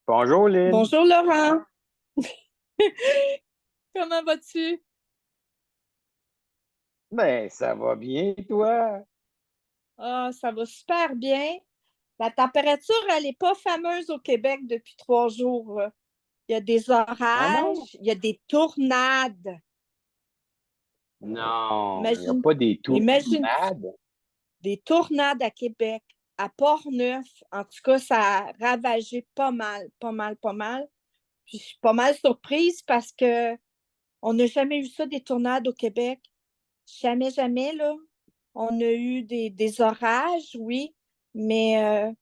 Bonjour Lynn. Bonjour Laurent, comment vas-tu? Ben, ça va bien, toi? Ah, ça va super bien. La température, elle n'est pas fameuse au Québec depuis 3 jours. Il y a des Ah non? orages, il y a des tornades. Non, il n'y a Imagine, pas des imagine tournades. des tornades à Québec, à Port-Neuf. En tout cas, ça a ravagé pas mal, pas mal, pas mal. Puis je suis pas mal surprise parce que on n'a jamais eu ça, des tornades au Québec. Jamais, jamais, là. On a eu des orages, oui, mais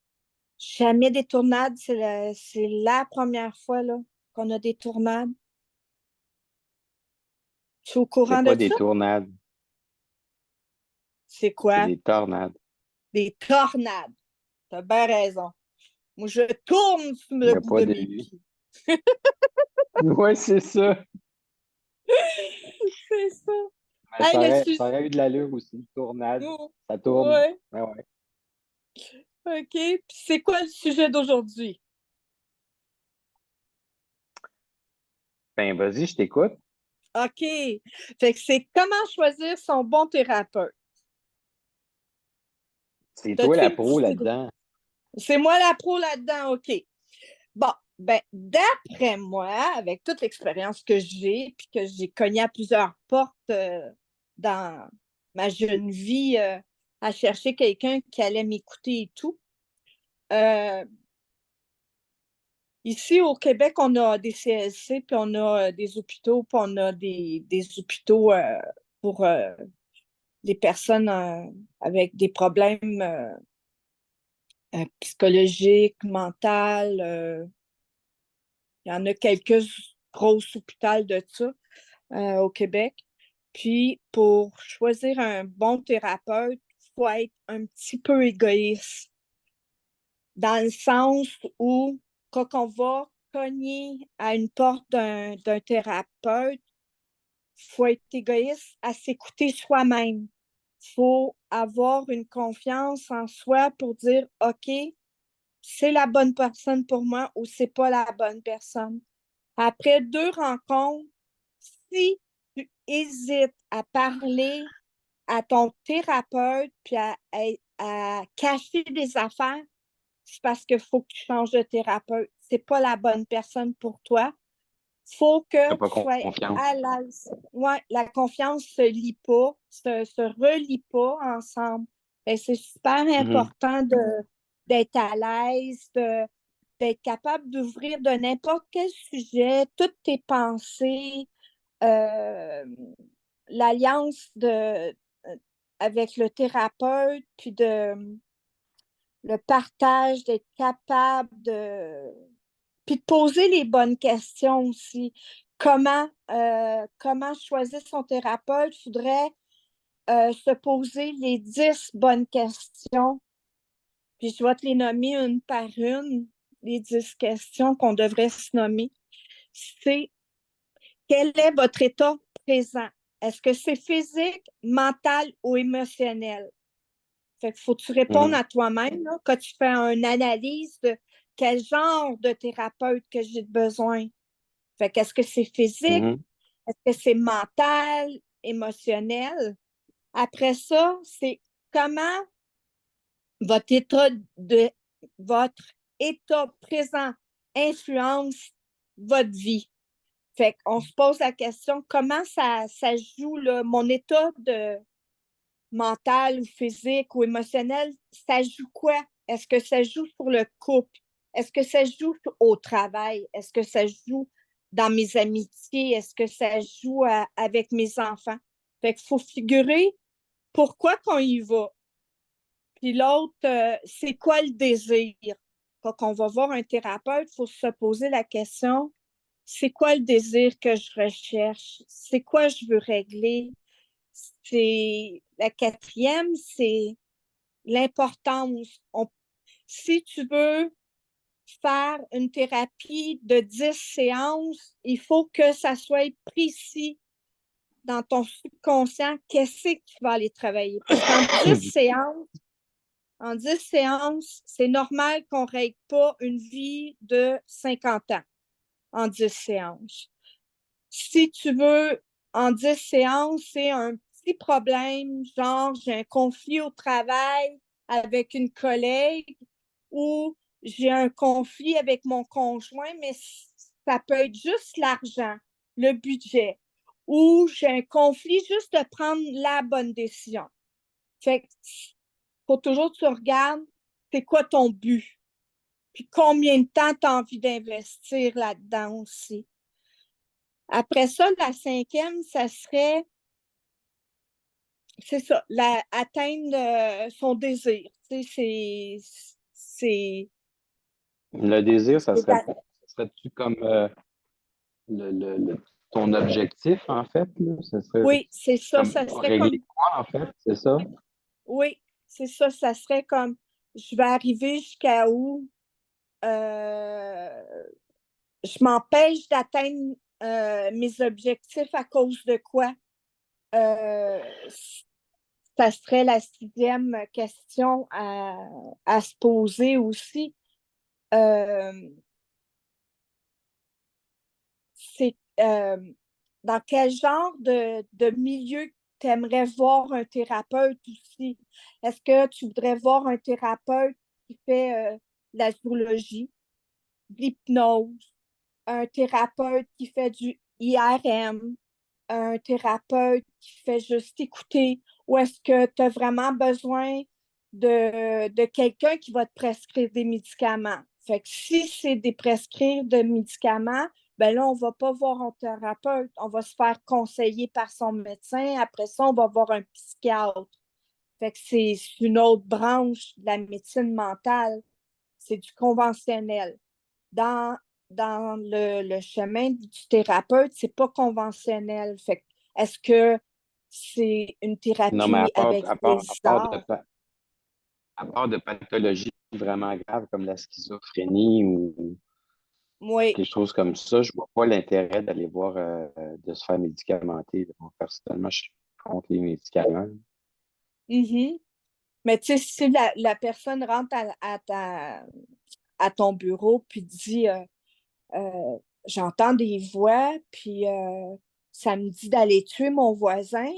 jamais des tornades. C'est la première fois, là, qu'on a des tornades. Tu es au C'est courant de pas des ça? tournades, C'est c'est quoi? des tornades. Des tornades. T'as bien raison. Moi, je tourne sur Il n'y le a bout pas de de... mes pieds. Ouais, c'est ça. C'est ça. Ben, Hey, ça le aurait, sujet. ça aurait eu de l'allure aussi, tornade. Ça tourne. Ouais, Ben ouais. OK. Puis c'est quoi le sujet d'aujourd'hui? Ben, vas-y, je t'écoute. OK. Fait que c'est comment choisir son bon thérapeute. C'est toi T'as-tu la une pro petite idée? là-dedans. C'est moi la pro là-dedans, OK. Bon, ben, d'après moi, avec toute l'expérience que j'ai, puis que j'ai cogné à plusieurs portes dans ma jeune vie à chercher quelqu'un qui allait m'écouter et tout, euh, ici au Québec, on a des CLC, puis on a des hôpitaux, puis on a des hôpitaux pour les personnes avec des problèmes psychologiques, mentaux. Il y en a quelques grosses hôpitaux de ça au Québec. Puis, pour choisir un bon thérapeute, il faut être un petit peu égoïste, dans le sens où, quand on va cogner à une porte d'un thérapeute, il faut être égoïste à s'écouter soi-même. Il faut avoir une confiance en soi pour dire, OK, c'est la bonne personne pour moi ou c'est pas la bonne personne. Après 2 rencontres, si tu hésites à parler à ton thérapeute puis à cacher des affaires, c'est parce qu'il faut que tu changes de thérapeute. C'est pas la bonne personne pour toi. Il faut que T'as pas tu sois confiance. à l'aise. Ouais, la confiance se lie pas, se relie pas ensemble. Et c'est super Mhm. important d'être à l'aise, d'être capable d'ouvrir de n'importe quel sujet, toutes tes pensées, euh, l'alliance avec le thérapeute, puis le partage, d'être capable puis de poser les bonnes questions aussi. Comment choisir son thérapeute? Il faudrait se poser les 10 bonnes questions. Puis je vais te les nommer une par une, les 10 questions qu'on devrait se nommer. C'est quel est votre état présent? Est-ce que c'est physique, mental ou émotionnel? Fait qu'il faut que tu répondes Mhm. à toi-même là, quand tu fais une analyse de quel genre de thérapeute que j'ai besoin. Fait qu'est-ce que c'est physique? Mhm. Est-ce que c'est mental, émotionnel? Après ça, c'est comment votre état de votre état présent influence votre vie. Fait qu'on se pose la question comment ça joue là, mon état de mental ou physique ou émotionnel, ça joue quoi? Est-ce que ça joue sur le couple? Est-ce que ça joue au travail? Est-ce que ça joue dans mes amitiés? Est-ce que ça joue avec mes enfants? Fait qu'il faut figurer pourquoi qu'on y va. Puis l'autre, c'est quoi le désir? Quand on va voir un thérapeute, il faut se poser la question, c'est quoi le désir que je recherche? C'est quoi je veux régler? C'est la quatrième, c'est l'importance. Si tu veux faire une thérapie de 10 séances, il faut que ça soit précis dans ton subconscient qu'est-ce que tu vas aller travailler. Parce qu'en 10 séances, En 10 séances, c'est normal qu'on ne règle pas une vie de 50 ans en 10 séances. Si tu veux, en 10 séances, c'est un petit problème, genre j'ai un conflit au travail avec une collègue ou j'ai un conflit avec mon conjoint, mais ça peut être juste l'argent, le budget, ou j'ai un conflit juste de prendre la bonne décision. Fait que faut toujours que tu regardes c'est quoi ton but, puis combien de temps tu as envie d'investir là-dedans aussi. Après ça, la cinquième, ça serait, c'est ça, atteindre son désir. Tu sais, c'est, Le désir, ça c'est serait, ça serait-tu comme le, le- le- ton objectif, en fait, là? Ça serait oui, c'est ça, comme ça serait régler comme, quoi, en fait, c'est ça? oui, c'est ça serait comme, je vais arriver jusqu'à où je m'empêche d'atteindre mes objectifs à cause de quoi? Euh, ça serait la sixième question à se poser aussi. Euh, c'est dans quel genre de milieu tu aimerais voir un thérapeute aussi? Est-ce que tu voudrais voir un thérapeute qui fait la zoologie, de l'hypnose, un thérapeute qui fait du IRM, un thérapeute qui fait juste écouter, ou est-ce que tu as vraiment besoin de quelqu'un qui va te prescrire des médicaments? Fait que si c'est des prescrire de médicaments, ben là, on ne va pas voir un thérapeute, on va se faire conseiller par son médecin. Après ça, on va voir un psychiatre. Fait que c'est une autre branche de la médecine mentale. C'est du conventionnel. Dans, dans le chemin du thérapeute, c'est pas conventionnel. Fait que, est-ce que c'est une Non, mais thérapie avec des arts? à part de pathologies vraiment graves comme la schizophrénie ou Oui. quelque chose comme ça, je vois pas l'intérêt d'aller voir, de se faire médicamenter. Moi, personnellement, je suis contre les médicaments. Mhm. Mais tu sais, si la personne rentre à ton bureau puis dit euh, j'entends des voix, puis ça me dit d'aller tuer mon voisin,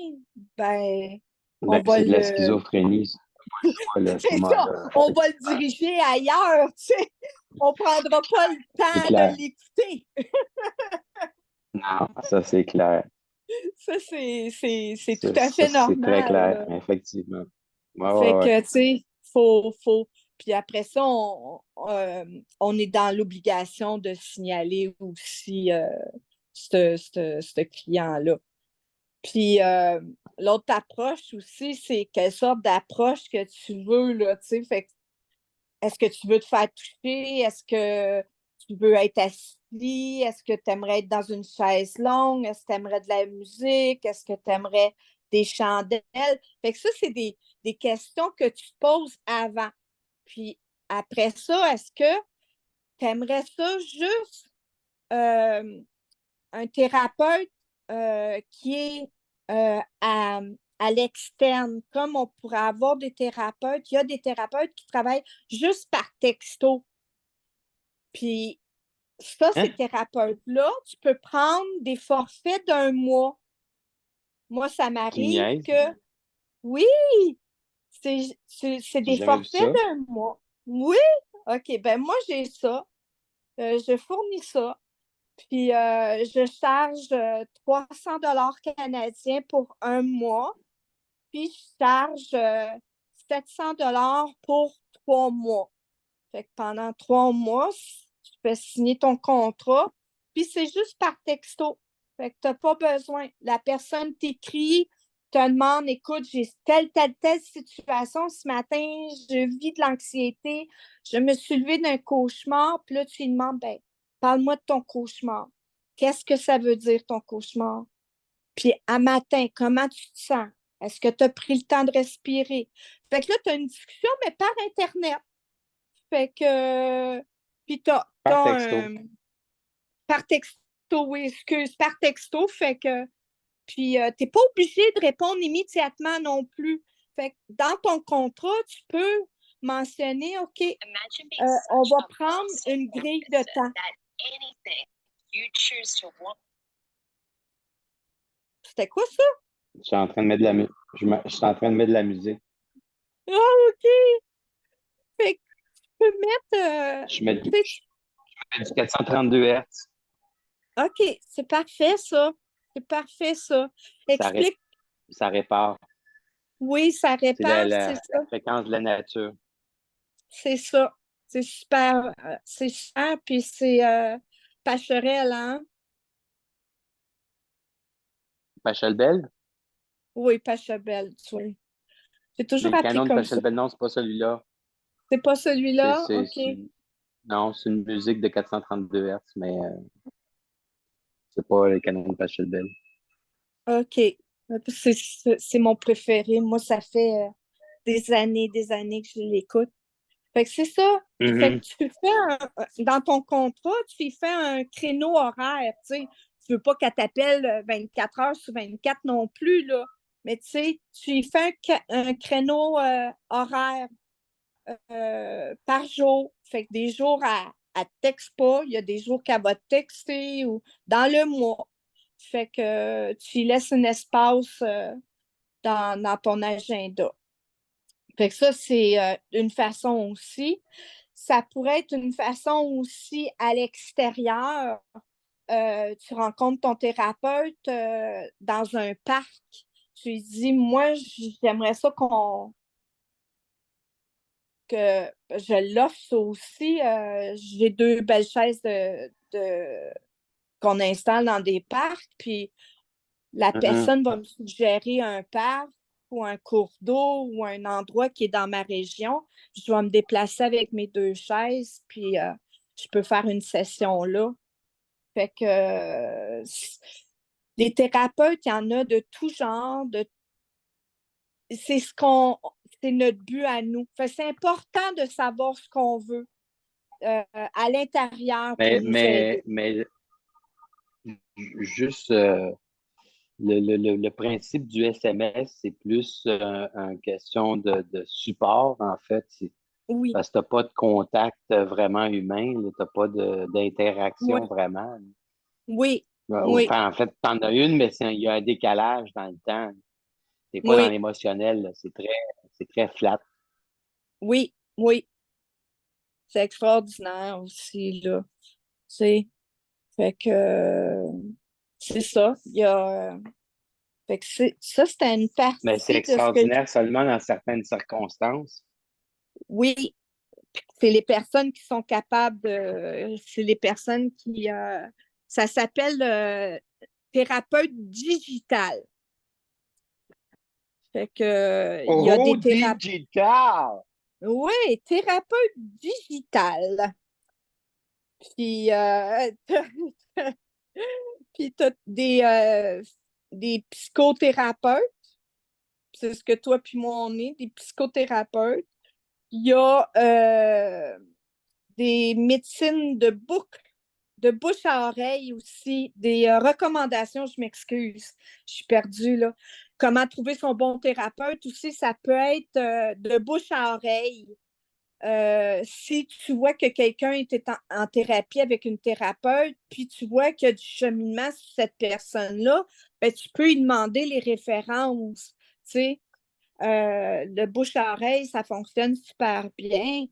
ben, Ben, on va c'est de la le. schizophrénie, ça. Pas le choix, là, à ce C'est ça, moment-là. on va le diriger ailleurs, tu sais. On prendra pas le C'est temps de clair. l'écouter. Non, ça, c'est clair. Ça, c'est tout à fait C'est très normal, clair, là. effectivement. Ouais, Fait ouais, ouais. que, tu sais, faut. Puis après ça, on est dans l'obligation de signaler aussi ce client-là. Puis l'autre approche aussi, c'est quelle sorte d'approche que tu veux, là, tu sais. Fait que, est-ce que tu veux te faire toucher? Est-ce que tu veux être assis? Est-ce que tu aimerais être dans une chaise longue? Est-ce que tu aimerais de la musique? Est-ce que tu aimerais des chandelles? Fait que ça, c'est des questions que tu te poses avant. Puis après ça, est-ce que tu aimerais ça juste euh, un thérapeute qui est à l'externe, comme on pourrait avoir des thérapeutes. Il y a des thérapeutes qui travaillent juste par texto. Puis ça, ces Hein? thérapeutes-là, tu peux prendre des forfaits d'un mois. Moi, ça Tu m'arrive niaises? que oui, c'est J'ai des jamais vu forfaits ça. d'un mois. Oui, OK, ben moi, j'ai ça. Je fournis ça. Puis je charge 300 dollars canadiens pour un mois. Puis je charge 700 dollars pour 3 mois. Fait que pendant 3 mois, tu fais signer ton contrat. Puis c'est juste par texto. Fait que tu n'as pas besoin. La personne t'écrit, te demande, écoute, j'ai telle situation ce matin, je vis de l'anxiété, je me suis levée d'un cauchemar. Puis là, tu lui demandes, ben, parle-moi de ton cauchemar. Qu'est-ce que ça veut dire, ton cauchemar? Puis à matin, comment tu te sens? Est-ce que tu as pris le temps de respirer? Fait que là, tu as une discussion, mais par Internet. Fait que, puis Par texto. par texto, oui, excuse, par texto, fait que, puis t'es pas obligé de répondre immédiatement non plus. Fait que dans ton contrat, tu peux mentionné, OK, on va prendre une grille de temps. C'était quoi ça? Je suis en train de mettre de la je suis en train de mettre de la musique. Ah, OK. Fait que tu peux mettre. Je mets du 432 Hz. OK, c'est parfait, ça. C'est parfait, ça. Ça, Explique. ça répare. Oui, ça C'est répare, c'est ça. la fréquence de la nature. C'est ça. C'est super. C'est super, puis c'est Pacherel, hein? Pachelbel? Oui, Pachelbel, oui. J'ai toujours Les appris canons de comme ça. Pachelbel, non, c'est pas celui-là. C'est pas celui-là? C'est, OK. non, c'est une musique de 432 Hz, mais c'est pas les canons de Pachelbel. OK. C'est mon préféré. Moi, ça fait des années que je l'écoute. Fait que c'est ça. Fait que Mhm. tu fais dans ton contrat, tu y fais un créneau horaire, tu sais. Tu veux pas qu'elle t'appelle 24 heures sur 24 non plus, là. Mais tu sais, tu y fais un créneau horaire par jour. Fait que des jours, elle ne texte pas. Il y a des jours qu'elle va te texter ou dans le mois. Fait que tu y laisses un espace dans ton agenda. Fait que ça, c'est une façon aussi. Ça pourrait être une façon aussi à l'extérieur. Tu rencontres ton thérapeute dans un parc. Tu lui dis, moi, j'aimerais ça que je l'offre ça aussi. J'ai 2 belles chaises qu'on installe dans des parcs, puis la Mhm. personne va me suggérer un parc ou un cours d'eau ou un endroit qui est dans ma région. Je dois me déplacer avec mes 2 chaises, puis je peux faire une session là. Fait que les thérapeutes, il y en a de tout genre. C'est c'est notre but à nous. Fait que c'est important de savoir ce qu'on veut à l'intérieur pour nous aider. Mais juste le principe du SMS, c'est plus une question de support, en fait. Oui, Parce que tu n'as pas de contact vraiment humain, tu n'as pas oui, d'interaction vraiment. oui, oui, Enfin, en fait, tu en as une, mais il y a un décalage dans le temps. Tu n'es pas dans oui, l'émotionnel, là. C'est très flat. oui, oui. C'est extraordinaire aussi, là. Tu sais, fait que c'est ça. Fait que ça, c'était une Mais c'est partie de ce que extraordinaire seulement dans certaines circonstances. oui, c'est les personnes qui sont capables c'est les personnes qui ça s'appelle thérapeute digital. Fait que il y a Oh, des thérapeutes. digital! Oui, thérapeute digital. Puis puis t'as des psychothérapeutes. C'est ce que toi puis moi on est, des psychothérapeutes. Il y a des médecines de bouche à oreille aussi, des recommandations, je m'excuse, je suis perdue là. Comment trouver son bon thérapeute aussi, ça peut être de bouche à oreille. Si tu vois que quelqu'un était en thérapie avec une thérapeute, puis tu vois qu'il y a du cheminement sur cette personne-là, ben, tu peux lui demander les références. Tu sais, le bouche à oreille, ça fonctionne super bien.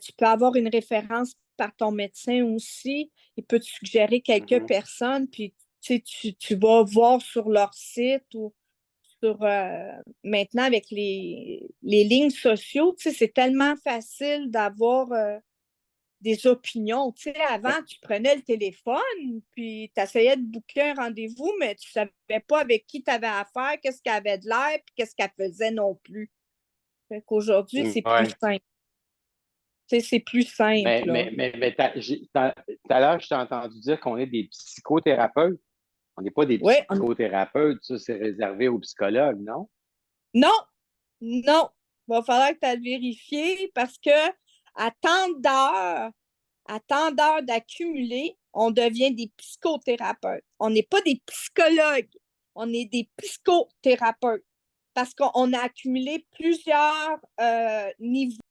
Tu peux avoir une référence par ton médecin aussi. Il peut te suggérer quelques Mhm. personnes, puis tu vas voir sur leur site ou sur maintenant avec les lignes sociaux, c'est tellement facile d'avoir des opinions. Tu sais, avant, tu prenais le téléphone, puis tu essayais de booker un rendez-vous, mais tu ne savais pas avec qui tu avais affaire, qu'est-ce qu'elle avait de l'air, puis qu'est-ce qu'elle faisait non plus. Fait qu'aujourd'hui, c'est plus Ouais. simple. Tu sais, c'est plus simple, là. Tout à l'heure, je t'ai entendu dire qu'on est des psychothérapeutes. On n'est pas des Oui, psychothérapeutes, ça, c'est réservé aux psychologues, non? non, non. Il va falloir que tu le vérifies parce que à tant d'heures, à tant d'heures d'accumuler, on devient des psychothérapeutes. On n'est pas des psychologues, on est des psychothérapeutes parce qu'on a accumulé plusieurs niveaux